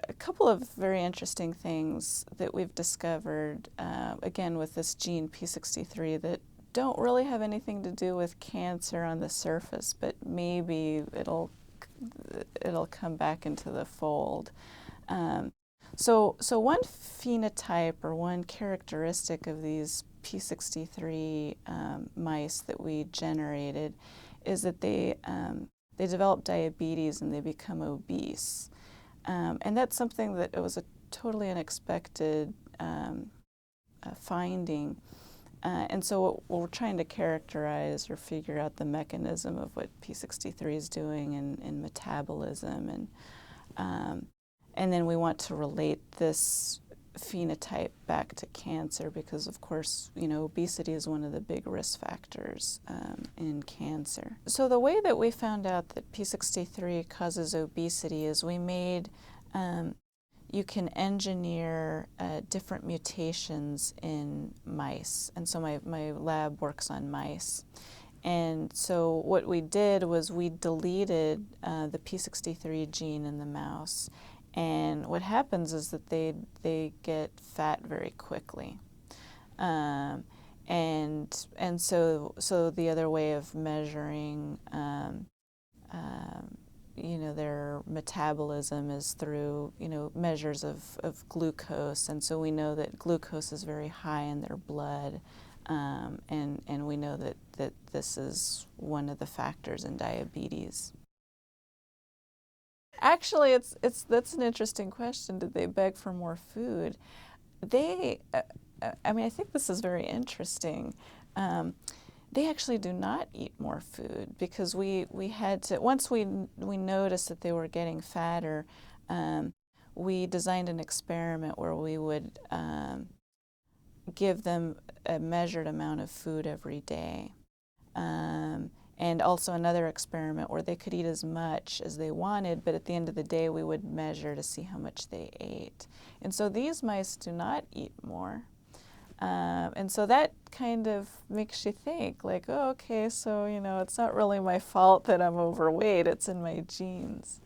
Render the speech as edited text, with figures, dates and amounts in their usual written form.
a couple of very interesting things that we've discovered, again, with this gene P63 that don't really have anything to do with cancer on the surface, but maybe it'll come back into the fold. So one phenotype or one characteristic of these P63 mice that we generated is that they develop diabetes and they become obese. And that's something that it was a totally unexpected finding. And so what we're trying to characterize or figure out the mechanism of what P63 is doing in metabolism. And then we want to relate this phenotype back to cancer because, of course, obesity is one of the big risk factors in cancer. So the way that we found out that P63 causes obesity is we made, you can engineer different mutations in mice. And so my lab works on mice. And so what we did was we deleted the P63 gene in the mouse. And what happens is that they get fat very quickly, and so the other way of measuring their metabolism is through measures of glucose, and so we know that glucose is very high in their blood, and we know that this is one of the factors in diabetes. Actually, that's an interesting question. Did they beg for more food? I think this is very interesting. They actually do not eat more food because we had to, once we noticed that they were getting fatter, we designed an experiment where we would give them a measured amount of food every day. And also another experiment where they could eat as much as they wanted, but at the end of the day we would measure to see how much they ate. And so these mice do not eat more. And so that kind of makes you think, like, oh, okay, so, it's not really my fault that I'm overweight, it's in my genes.